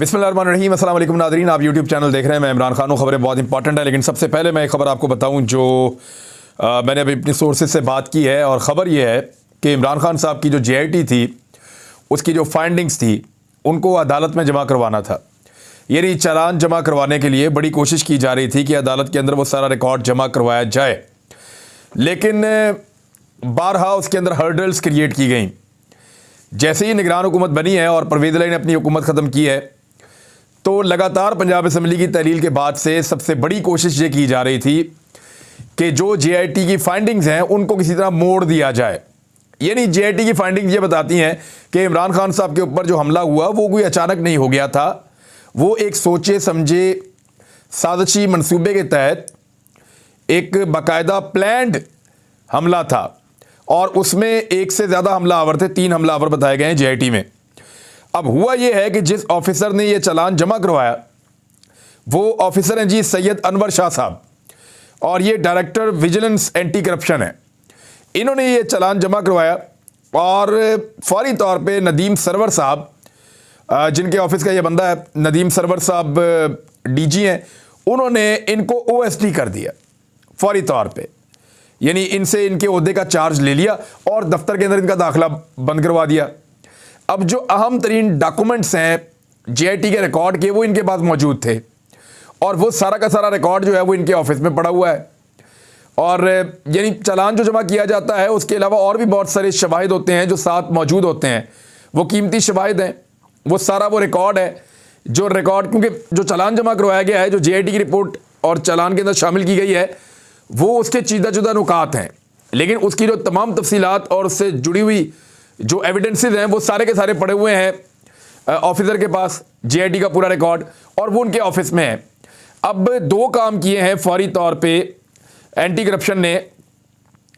बिस्मिल्लाहिर्रहमानिर्रहीम, अस्सलाम वालेकुम नाज़रीन। आप यूट्यूब चैनल देख रहे हैं। मैं इमरान खान हूँ। खबरें बहुत इंपॉर्टेंट है, लेकिन सबसे पहले मैं एक ख़बर आपको बताऊँ जो मैंने अभी अपनी सोर्सेज से बात की है। और ख़बर यह है कि इमरान खान साहब की जो JIT थी, उसकी जो फाइंडिंग्स थी, उनको अदालत में जमा करवाना था। यानी चालान जमा करवाने के लिए बड़ी कोशिश की जा रही थी कि अदालत के अंदर वो सारा रिकॉर्ड जमा करवाया जाए, लेकिन बारहा उसके अंदर हर्डल्स क्रिएट की गई। जैसे ही निगरान हुकूमत बनी है और परवेज़ इलाही ने अपनी हुकूमत ख़त्म की है, तो लगातार पंजाब असम्बली की तहलील के बाद से सबसे बड़ी कोशिश ये की जा रही थी कि जो JIT की फाइंडिंग्स हैं उनको किसी तरह मोड़ दिया जाए। यानी JIT की फाइंडिंग्स ये बताती हैं कि इमरान खान साहब के ऊपर जो हमला हुआ वो कोई अचानक नहीं हो गया था। वो एक सोचे समझे साजिशी मंसूबे के तहत एक बाकायदा प्लान्ड हमला था, और उसमें एक से ज़्यादा हमलावर थे। 3 हमलावर बताए गए हैं JIT में। अब हुआ यह है कि जिस ऑफिसर ने यह चालान जमा करवाया वो ऑफिसर हैं जी सैयद अनवर शाह साहब, और ये डायरेक्टर विजिलेंस एंटी करप्शन है। इन्होंने ये चालान जमा करवाया और फौरी तौर पे नदीम सरवर साहब, जिनके ऑफिस का ये बंदा है, नदीम सरवर साहब DG हैं, उन्होंने इनको OSD कर दिया फौरी तौर पे। यानी इनसे इनके ओहदे का चार्ज ले लिया और दफ्तर के अंदर इनका दाखिला बंद करवा दिया। अब जो अहम तरीन डॉक्यूमेंट्स हैं JIT के रिकॉर्ड के, वो इनके पास मौजूद थे, और वो सारा का सारा रिकॉर्ड जो है वो इनके ऑफिस में पड़ा हुआ है। और यानी चालान जो जमा किया जाता है उसके अलावा और भी बहुत सारे शवाहिद होते हैं जो साथ मौजूद होते हैं। वो कीमती शवाहिद हैं, वो सारा वो रिकॉर्ड है जो रिकॉर्ड, क्योंकि जो चालान जमा करवाया गया है, जो JIT की रिपोर्ट और चालान के अंदर शामिल की गई है, वो उसके चीदा जुदा नुकात हैं, लेकिन उसकी जो तमाम तफसीलात और उससे जुड़ी हुई जो एविडेंसेस हैं वो सारे के सारे पड़े हुए हैं ऑफिसर के पास। JIT का पूरा रिकॉर्ड, और वो उनके ऑफिस में है। अब 2 काम किए हैं फौरी तौर पे एंटी करप्शन ने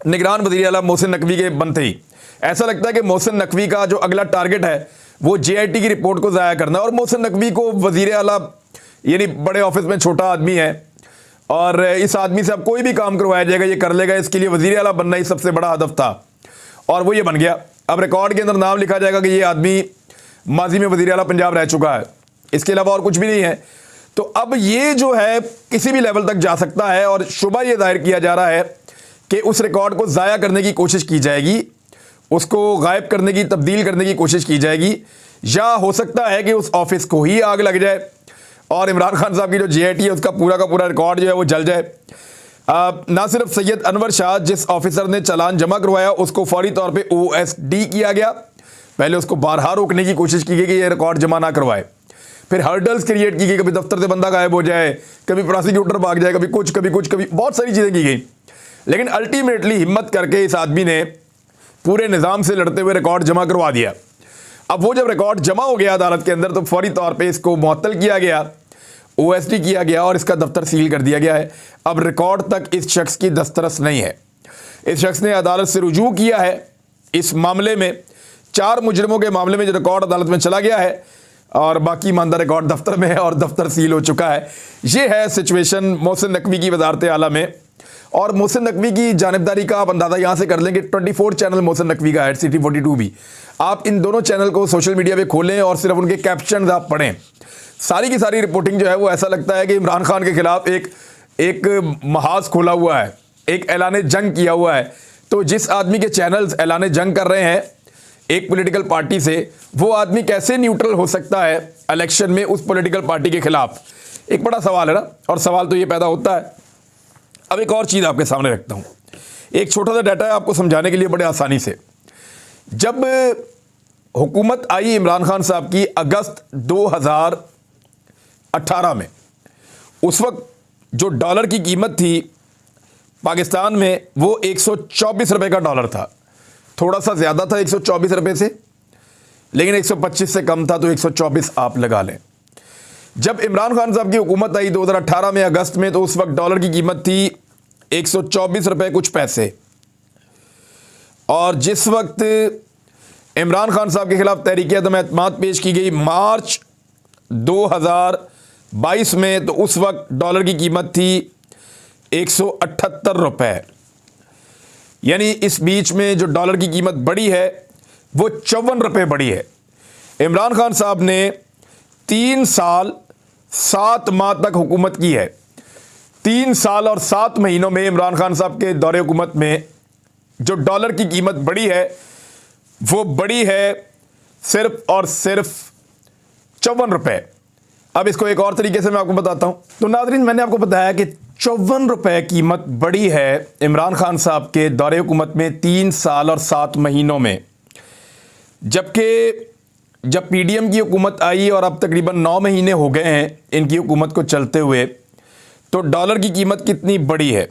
निगरान वज़ीर आला मोहसिन नकवी के बनते ही। ऐसा लगता है कि मोहसिन नकवी का जो अगला टारगेट है वो JIT की रिपोर्ट को ज़ाया करना, और मोहसिन नकवी को वज़ीर आला यानी बड़े ऑफिस में छोटा आदमी है, और इस आदमी से अब कोई भी काम करवाया जाएगा ये कर लेगा। इसके लिए वज़ीर आला बनना ही सबसे बड़ा हदफ था, और वो ये बन गया। अब रिकॉर्ड के अंदर नाम लिखा जाएगा कि ये आदमी माजी में वज़ीर आला पंजाब रह चुका है, इसके अलावा और कुछ भी नहीं है। तो अब ये जो है किसी भी लेवल तक जा सकता है, और शुबा ये जाहिर किया जा रहा है कि उस रिकॉर्ड को ज़ाया करने की कोशिश की जाएगी, उसको गायब करने की, तब्दील करने की कोशिश की जाएगी, या हो सकता है कि उस ऑफिस को ही आग लग जाए और इमरान खान साहब की जो JIT है उसका पूरा का पूरा रिकॉर्ड जो है वो जल जाए। ना सिर्फ सैयद अनवर शाह जिस ऑफिसर ने चालान जमा करवाया उसको फौरी तौर पे OSD किया गया, पहले उसको बारहा रोकने की कोशिश की गई कि ये रिकॉर्ड जमा ना करवाए। फिर हर्डल्स क्रिएट की गई, कभी दफ्तर से बंदा गायब हो जाए, कभी प्रोसिक्यूटर भाग जाए, कभी कुछ कभी बहुत सारी चीज़ें की गई। लेकिन अल्टीमेटली हिम्मत करके इस आदमी ने पूरे निज़ाम से लड़ते हुए रिकॉर्ड जमा करवा दिया। अब वो जब रिकॉर्ड जमा हो गया अदालत के अंदर, तो फौरी तौर पर इसको मुअत्तल किया गया, OSD किया गया, और इसका दफ्तर सील कर दिया गया है। अब रिकॉर्ड तक इस शख्स की दस्तरस नहीं है। इस शख्स ने अदालत से रुजू किया है इस मामले में, 4 मुजरिमों के मामले में जो रिकॉर्ड अदालत में चला गया है, और बाकी मानदा रिकॉर्ड दफ्तर में है और दफ्तर सील हो चुका है। ये है सिचुएशन मोहसिन नकवी की वजारत आला में। और मोहसिन नकवी की जानिबदारी का आप अंदाज़ा यहाँ से कर लेंगे। 24 चैनल मोहसिन नकवी का है, City 42 भी। आप इन दोनों चैनल को सोशल मीडिया पे खोलें और सिर्फ उनके कैप्शन आप पढ़ें, सारी की सारी रिपोर्टिंग जो है वो ऐसा लगता है कि इमरान खान के खिलाफ एक महाज खोला हुआ है, एक ऐलान जंग किया हुआ है। तो जिस आदमी के चैनल्स ऐलान जंग कर रहे हैं एक पॉलिटिकल पार्टी से, वो आदमी कैसे न्यूट्रल हो सकता है इलेक्शन में उस पॉलिटिकल पार्टी के खिलाफ? एक बड़ा सवाल है ना, और सवाल तो ये पैदा होता है। अब एक और चीज़ आपके सामने रखता हूँ, एक छोटा सा डाटा है आपको समझाने के लिए बड़े आसानी से। जब हुकूमत आई इमरान खान साहब की अगस्त 2018 में, उस वक्त जो डॉलर की कीमत थी पाकिस्तान में वो 124 रुपये का डॉलर था। थोड़ा सा ज़्यादा था 124 रुपये से, लेकिन 125 से कम था, तो 124 आप लगा लें। जब इमरान खान साहब की हुकूमत आई 2018 में अगस्त में, तो उस वक्त डॉलर की कीमत थी 124 रुपये कुछ पैसे। और जिस वक्त इमरान खान साहब के खिलाफ तहरीक अदम एतमाद पेश की गई मार्च 2022 में, तो उस वक्त डॉलर की कीमत थी 178 रुपये। यानी इस बीच में जो डॉलर की कीमत बढ़ी है वो 54 रुपये बढ़ी है। इमरान खान साहब ने 3 साल 7 माह तक हुकूमत की है। 3 साल और 7 महीनों में इमरान खान साहब के दौरे हुकूमत में जो डॉलर की कीमत बढ़ी है वो बढ़ी है सिर्फ और सिर्फ 54 रुपए। अब इसको एक और तरीके से मैं आपको बताता हूं। तो नाज़रीन, मैंने आपको बताया कि 54 रुपए कीमत बढ़ी है इमरान खान साहब के दौरे हुकूमत में 3 साल और 7 महीनों में, जबकि जब पीडीएम की हुकूमत आई और अब तकरीबन 9 महीने हो गए हैं इनकी हुकूमत को चलते हुए, तो डॉलर की कीमत कितनी बढ़ी है,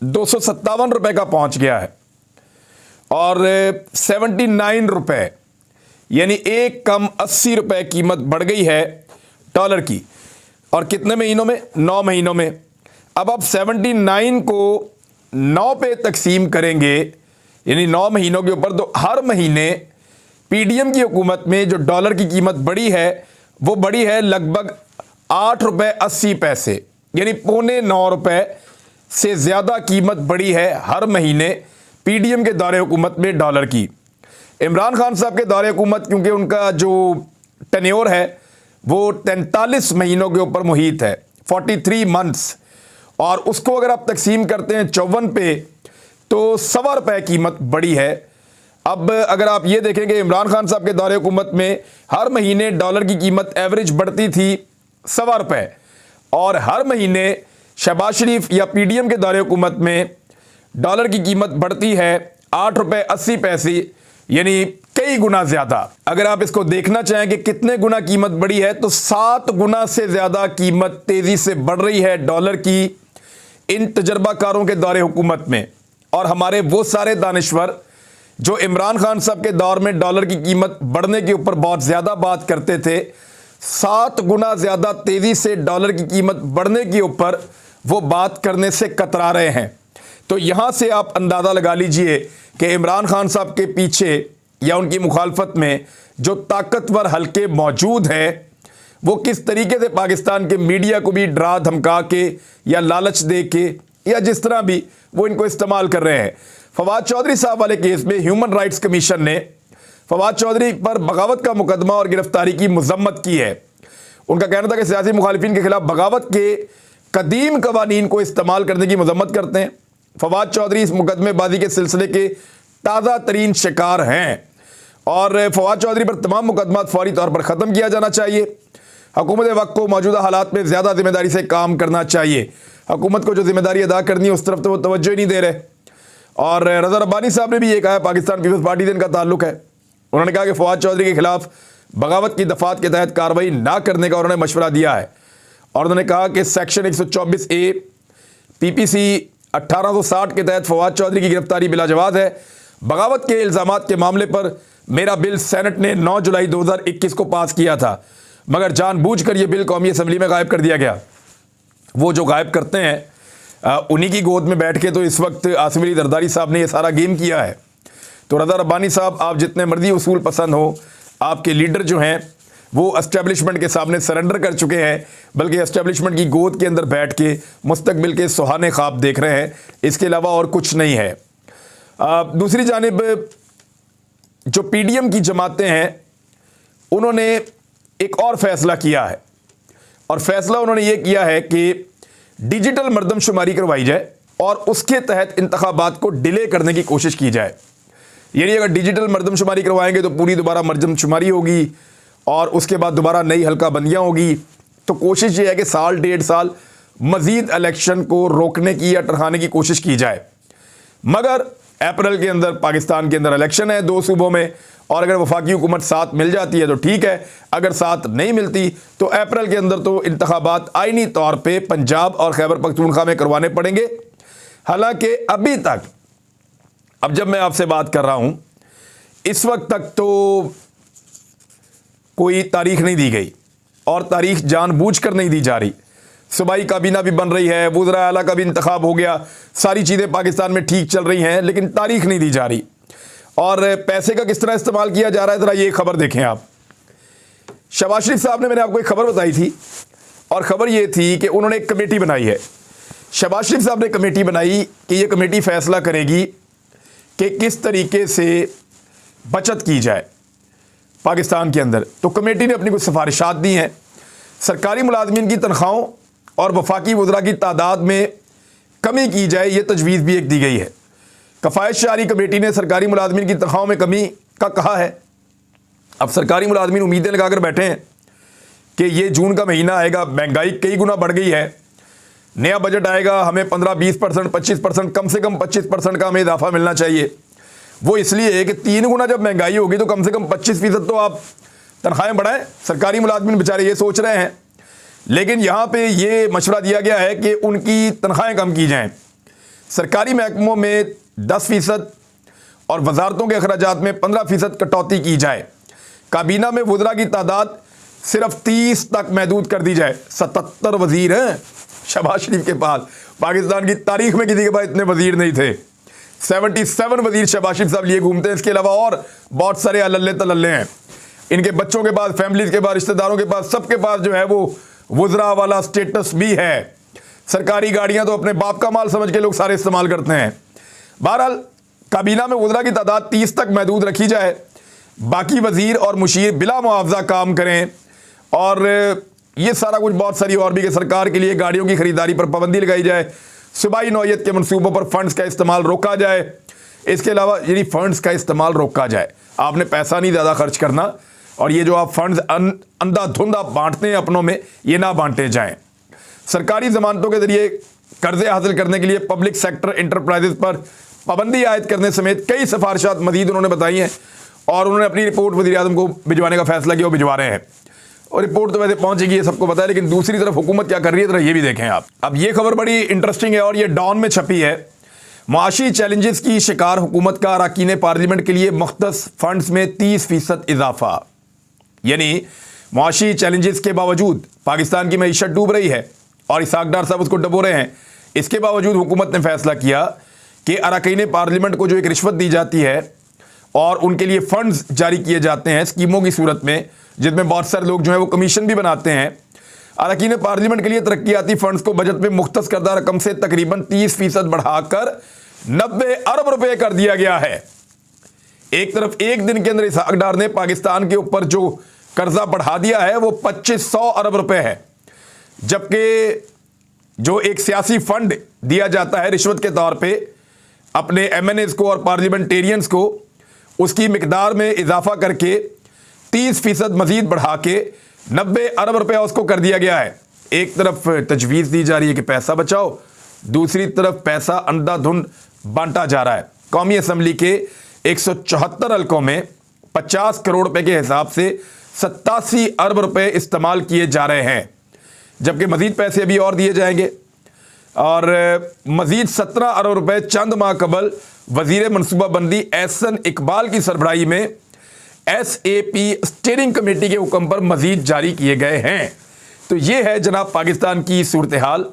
257 रुपए का पहुंच गया है और 79 रुपए यानी एक कम 80 रुपए कीमत बढ़ गई है डॉलर की। और कितने महीनों में? 9 महीनों में। अब आप 79 को 9 पे तकसीम करेंगे यानी 9 महीनों के ऊपर, तो हर महीने पीडीएम की हुकूमत में जो डॉलर की कीमत बढ़ी है वो बढ़ी है लगभग 8 रुपए 80 पैसे यानी 8.25 रुपए से ज़्यादा कीमत बढ़ी है हर महीने पीडीएम के दौरे हुकूमत में डॉलर की। इमरान खान साहब के दौरे हुकूमत, क्योंकि उनका जो टेन्योर है वो 43 महीनों के ऊपर मुहित है, 43 मंथ्स, और उसको अगर आप तकसीम करते हैं 54 पे तो 1.25 रुपए कीमत बढ़ी है। अब अगर आप ये देखें कि इमरान खान साहब के दौरे हुकूमत में हर महीने डॉलर की कीमत एवरेज बढ़ती थी 1.25 रुपए, और हर महीने शहबाज शरीफ या पीडीएम के दौरे हुकूमत में डॉलर की कीमत बढ़ती है 8 रुपए 80 पैसे यानी कई गुना ज़्यादा। अगर आप इसको देखना चाहें कि कितने गुना कीमत बढ़ी है, तो 7 गुना से ज़्यादा कीमत तेज़ी से बढ़ रही है डॉलर की इन तजर्बाकारों के दौरे हुकूमत में। और हमारे वो सारे दानिश्वर जो इमरान खान साहब के दौर में डॉलर की कीमत बढ़ने के ऊपर बहुत ज़्यादा बात करते थे, 7 गुना ज़्यादा तेज़ी से डॉलर की कीमत बढ़ने के ऊपर वो बात करने से कतरा रहे हैं। तो यहाँ से आप अंदाज़ा लगा लीजिए कि इमरान खान साहब के पीछे या उनकी मुखालफत में जो ताकतवर हलके मौजूद हैं वो किस तरीके से पाकिस्तान के मीडिया को भी डरा धमका के या लालच दे के या जिस तरह भी वो इनको इस्तेमाल कर रहे हैं। फवाद चौधरी साहब वाले केस में ह्यूमन राइट्स कमीशन ने फवाद चौधरी पर बगावत का मुकदमा और गिरफ्तारी की मजम्मत की है। उनका कहना था कि सियासी मुखालिफिन के खिलाफ बगावत के कदीम कवानीन को इस्तेमाल करने की मजम्मत करते हैं। फवाद चौधरी इस मुकदमेबाजी के सिलसिले के ताज़ा तरीन शिकार हैं और फवाद चौधरी पर तमाम मुकदमा फौरी तौर पर ख़त्म किया जाना चाहिए। हुकूमत वक्त को मौजूदा हालात में ज़्यादा जिम्मेदारी से काम करना चाहिए। हुकूमत को जो जिम्मेदारी अदा करनी है उस तरफ तो वो तवज्जो ही नहीं दे रहे। और रज़ा रब्बानी साहब ने भी ये कहा, पाकिस्तान पीपल्स पार्टी से इनका ताल्लुक है, उन्होंने कहा कि फवाद चौधरी के खिलाफ बगावत की दफ़ात के तहत कार्रवाई ना करने का उन्होंने मशवरा दिया है। और उन्होंने कहा कि सेक्शन 124A PPC 1860 के तहत फवाद चौधरी की गिरफ्तारी बिलाजवाज़ है। बगावत के इल्ज़ामात के मामले पर मेरा बिल सेनेट ने 9 जुलाई 2021 को पास किया था, मगर जानबूझकर यह बिल कौमी असम्बली में गायब कर दिया गया। वो जो गायब करते हैं उन्हीं की गोद में बैठ के तो इस वक्त आसिम अली जरदारी साहब ने यह सारा गेम किया है। तो रज़ा रब्बानी साहब, आप जितने मर्जी उसूल पसंद हो, आपके लीडर जो हैं वो एस्टेब्लिशमेंट के सामने सरेंडर कर चुके हैं, बल्कि एस्टेब्लिशमेंट की गोद के अंदर बैठ के मुस्तकबिल के सुहाने ख्वाब देख रहे हैं, इसके अलावा और कुछ नहीं है। दूसरी जानिब जो पीडीएम की जमातें हैं उन्होंने एक और फैसला किया है, और फैसला उन्होंने ये किया है कि डिजिटल मरदमशुमारी करवाई जाए और उसके तहत इंतखाबात को डिले करने की कोशिश की जाए। यानी अगर डिजिटल मरदमशुमारी करवाएंगे तो पूरी दोबारा मरदमशुमारी होगी और उसके बाद दोबारा नई हल्का बंदियाँ होगी। तो कोशिश ये है कि साल 1.5 साल मज़ीद इलेक्शन को रोकने की या टरखाने की कोशिश की जाए। मगर अप्रैल के अंदर पाकिस्तान के अंदर इलेक्शन है 2 सूबों में, और अगर वफाकी हुकूमत साथ मिल जाती है तो ठीक है, अगर साथ नहीं मिलती तो अप्रैल के अंदर तो इंतखाबात आईनी तौर पे पंजाब और खैबर पख्तूनख्वा में करवाने पड़ेंगे। हालांकि अभी तक, अब जब मैं आपसे बात कर रहा हूं, इस वक्त तक तो कोई तारीख नहीं दी गई और तारीख जानबूझकर नहीं दी जा रही। सूबाई काबीना भी बन रही है, वज़रा आला का भी इंतखाब हो गया, सारी चीज़ें पाकिस्तान में ठीक चल रही हैं, लेकिन तारीख नहीं दी जा रही। और पैसे का किस तरह इस्तेमाल किया जा रहा है, ज़रा ये खबर देखें आप। शहबाज शरीफ साहब ने, मैंने आपको एक खबर बताई थी, और ख़बर ये थी कि उन्होंने एक कमेटी बनाई है। शहबाज शरीफ साहब ने कमेटी बनाई कि ये कमेटी फ़ैसला करेगी कि किस तरीके से बचत की जाए पाकिस्तान के अंदर। तो कमेटी ने अपनी कुछ सिफारिशात दी हैं सरकारी मुलाजमीन की तनख्वाहों और वफाकी वज़रा की तादाद में कमी की जाए, ये तजवीज़ भी एक दी गई है। कफ़ायत जारी कमेटी ने सरकारी मुलाजमीन की तनख्वाहों में कमी का कहा है। अब सरकारी मुलाजमीन उम्मीदें लगाकर बैठे हैं कि ये जून का महीना आएगा, महंगाई कई गुना बढ़ गई है, नया बजट आएगा, हमें 15-20%, 25%, कम से कम 25% का हमें इजाफा मिलना चाहिए। वो इसलिए कि 3 गुना जब महंगाई होगी तो कम से कम 25% तो आप तनख्वाहें बढ़ाएं। सरकारी मुलाजमीन बेचारे ये सोच रहे हैं, लेकिन यहाँ पे ये मशवरा दिया गया है कि उनकी तनख्वाहें कम की जाएं। सरकारी महकमों में 10% और वजारतों के अखराजात में 15% कटौती की जाए। काबीना में वज़रा की तादाद सिर्फ 30 तक महदूद कर दी जाए। 77 वजीर हैं शहबाज शरीफ के पास, पाकिस्तान की तारीख में किसी के पास इतने वजीर नहीं थे। 77 वजीर शहबाज शरीफ साहब लिए घूमते हैं। इसके अलावा और बहुत सारे अल्ले तल्ले हैं, इनके बच्चों के पास, फैमिलीज के पास, रिश्तेदारों के पास, सबके पास जो है वो वज़रा वाला स्टेटस भी है। सरकारी गाड़ियां तो अपने बाप का माल समझ के लोग सारे इस्तेमाल करते हैं। बहरहाल काबीना में वज़रा की तादाद 30 तक महदूद रखी जाए, बाकी वजीर और मुशीर बिला मुआवजा काम करें, और ये सारा कुछ बहुत सारी और भी कि सरकार के लिए गाड़ियों की खरीदारी पर पाबंदी लगाई जाए, सूबाई नौयत के मनसूबों पर फंड्स का इस्तेमाल रोका जाए। इसके अलावा यानी फंड्स का इस्तेमाल रोका जाए, आपने पैसा नहीं ज़्यादा खर्च करना, और ये जो आप फंड्स अंधाधुंध आप बांटते हैं अपनों में, ये ना बांटे जाएं। सरकारी ज़मानतों के ज़रिए कर्जे हासिल करने के लिए पब्लिक सेक्टर इंटरप्राइजेज पर पाबंदी आयद करने समेत कई सिफारिशात मजीद उन्होंने बताई हैं, और उन्होंने अपनी रिपोर्ट वज़ीर-ए-आज़म को भिजवाने का फैसला किया, वो भिजवा रहे हैं। और रिपोर्ट तो वैसे पहुंचेगी, ये सबको पता है, लेकिन दूसरी तरफ हुकूमत क्या कर रही है, तो ये भी देखें आप। अब ये खबर बड़ी इंटरेस्टिंग है और ये डॉन में छपी है। मुआशी चैलेंजेस की शिकार हुकूमत का अरकान पार्लियामेंट के लिए मुख्तस फंड्स में 30% इजाफा। यानी मुआशी चैलेंजेस के बावजूद पाकिस्तान की मईशत डूब रही है और इसहाक डार साहब उसको डबो रहे हैं, इसके बावजूद हुकूमत ने फैसला किया कि अरकान पार्लियामेंट को जो एक रिश्वत दी जाती है और उनके लिए फंड्स जारी किए जाते हैं स्कीमों की सूरत में, जिसमें बहुत सारे लोग जो है वो कमीशन भी बनाते हैं, अरकान पार्लियामेंट के लिए तरक्याती फंड्स को बजट में मुख्तस करदा रकम से तकरीबन 30% बढ़ाकर 90 अरब रुपए कर दिया गया है। एक तरफ एक दिन के अंदर इसहाक डार ने पाकिस्तान के ऊपर जो कर्जा बढ़ा दिया है वो 2500 अरब रुपए है, जबकि जो एक सियासी फंड दिया जाता है रिश्वत के तौर पे अपने MNAs को और पार्लियामेंटेरियंस को, उसकी मिकदार में इजाफा करके 30% मजीद बढ़ा के 90 अरब रुपया उसको कर दिया गया है। एक तरफ तजवीज़ दी जा रही है कि पैसा बचाओ, दूसरी तरफ पैसा अंधाधुंध बांटा जा रहा है। कौमी असम्बली के 174 हल्कों में 50 करोड़ रुपए के हिसाब से 87 अरब रुपए इस्तेमाल किए जा रहे हैं, जबकि मजीद पैसे अभी और दिए जाएंगे। और मजीद 17 अरब रुपए चंद माह कबल वजीर मनसूबाबंदी एहसन इकबाल की सरबराही में SAP स्टीयरिंग कमेटी के हुक्म पर मजीद जारी किए गए हैं। तो ये है जनाब पाकिस्तान की सूरत हाल,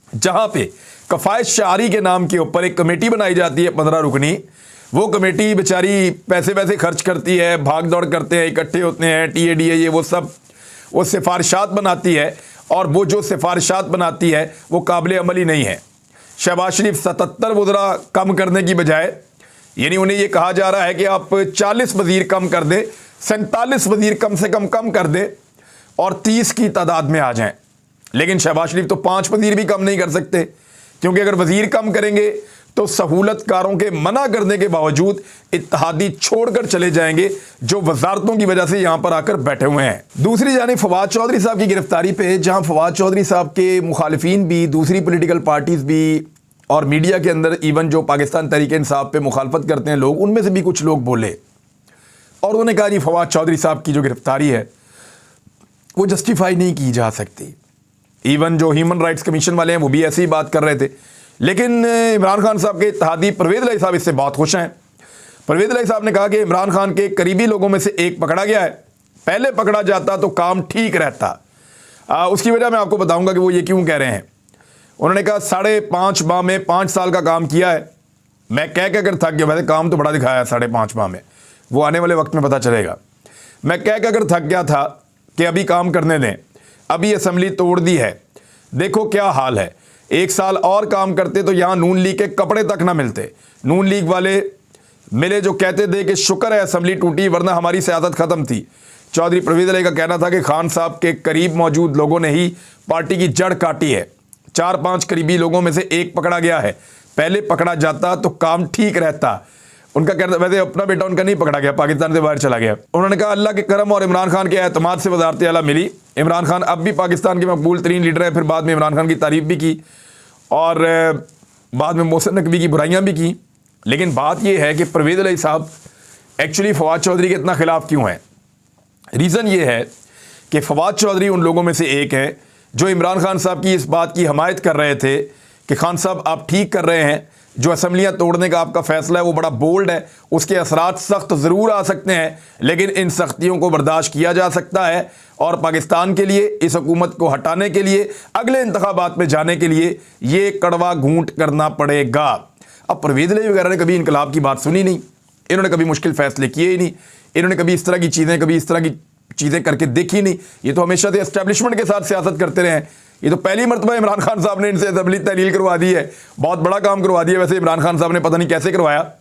जहाँ पे कफ़ायत शारी के नाम के ऊपर एक कमेटी बनाई जाती है 15 रुकनी। वो कमेटी बेचारी पैसे वैसे खर्च करती है, भाग दौड़ करते हैं, इकट्ठे होते हैं, TADA ये वो सब, वो सिफारिशात बनाती है, और वो जो सिफारिशात बनाती है वो काबिल अमल ही नहीं है। शहबाज शरीफ 77 वज़रा कम करने की बजाय, यानी उन्हें ये कहा जा रहा है कि आप 40 वज़ीर कम कर दें, 47 वज़ीर कम से कम कर दें और 30 की तादाद में आ जाएं। लेकिन शहबाज शरीफ तो 5 वज़ीर भी कम नहीं कर सकते, क्योंकि अगर वज़ीर कम करेंगे तो सहूलतकारों के मना करने के बावजूद इत्तेहादी छोड़कर चले जाएंगे, जो वजारतों की वजह से यहाँ पर आकर बैठे हुए हैं। दूसरी जानिब फवाद चौधरी साहब की गिरफ्तारी पे, जहाँ फवाद चौधरी साहब के मुखालिफिन भी, दूसरी पोलिटिकल पार्टीज़ भी, और मीडिया के अंदर इवन जो पाकिस्तान तहरीक इंसाफ पे मुखालफत करते हैं लोग, उनमें से भी कुछ लोग बोले और उन्होंने कहा जी फवाद चौधरी साहब की जो गिरफ्तारी है वो जस्टिफाई नहीं की जा सकती। इवन जो ह्यूमन राइट्स कमीशन वाले हैं वो भी ऐसी ही बात कर रहे थे। लेकिन इमरान खान साहब के इत्तेहादी परवेज़ इलाही साहब इससे बहुत खुश हैं। परवेज़ इलाही साहब ने कहा कि इमरान खान के करीबी लोगों में से एक पकड़ा गया है, पहले पकड़ा जाता तो काम ठीक रहता। उसकी वजह मैं आपको बताऊंगा कि वो ये क्यों कह रहे हैं। उन्होंने कहा 5.5 माह में 5 साल का काम किया है, मैं कह कर थक गया। वैसे काम तो बड़ा दिखाया है 5.5 माह में, वो आने वाले वक्त में पता चलेगा। मैं कह कर थक गया था कि अभी काम करने दें, अभी असम्बली तोड़ दी है, देखो क्या हाल है। 1 साल और काम करते तो यहाँ नून लीग के कपड़े तक ना मिलते। नून लीग वाले मिले जो कहते थे कि शुक्र है असम्बली टूटी वरना हमारी सियासत ख़त्म थी। चौधरी परवेज़ अली का कहना था कि खान साहब के करीब मौजूद लोगों ने ही पार्टी की जड़ काटी है। 4-5 करीबी लोगों में से एक पकड़ा गया है, पहले पकड़ा जाता तो काम ठीक रहता। उनका कहना, वैसे अपना बेटा उनका नहीं पकड़ा गया, पाकिस्तान से बाहर चला गया। उन्होंने कहा अल्लाह के करम और इमरान खान के एतमाद से वज़ारत आला मिली। इमरान खान अब भी पाकिस्तान के मकबूल तरीन लीडर है। फिर बाद में इमरान खान की तारीफ भी की और बाद में मोहसिन नकवी की बुराइयाँ भी की। लेकिन बात यह है कि परवेज़ अली साहब एक्चुअली फवाद चौधरी के इतना खिलाफ क्यों हैं? रीज़न ये है कि फवाद चौधरी उन लोगों में से एक है जो इमरान खान साहब की इस बात की हमायत कर रहे थे कि खान साहब आप ठीक कर रहे हैं, जो असम्बलियाँ तोड़ने का आपका फैसला है वो बड़ा बोल्ड है, उसके असरात सख्त ज़रूर आ सकते हैं लेकिन इन सख्तियों को बर्दाश्त किया जा सकता है और पाकिस्तान के लिए, इस हुकूमत को हटाने के लिए, अगले इंतखाबात में जाने के लिए ये कड़वा घूंट करना पड़ेगा। अब परवेज़ अली वगैरह ने कभी इनकलाब की बात सुनी नहीं, इन्होंने कभी मुश्किल फ़ैसले किए ही नहीं, इन्होंने कभी इस तरह की चीज़ें करके देखी नहीं। ये तो हमेशा से एस्टेब्लिशमेंट के साथ सियासत करते रहे हैं। ये तो पहली मरतबा इमरान खान साहब ने इनसे असेंबली तहलील करवा दी है। बहुत बड़ा काम करवा दिया वैसे इमरान खान साहब ने, पता नहीं कैसे करवाया,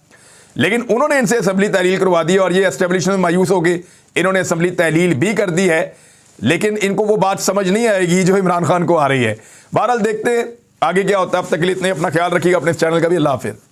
लेकिन उन्होंने इनसे असेंबली तहलील करवा दी और ये एस्टेब्लिशमेंट मायूस हो गए, इन्होंने असेंबली तहलील भी कर दी है, लेकिन इनको वो बात समझ नहीं आएगी जो इमरान खान को आ रही है। बहरहाल देखते हैं आगे क्या होता है। अब तक के लिए इतने, अपना ख्याल रखिएगा, अपने इस चैनल का भी। अल्लाह हाफिज़।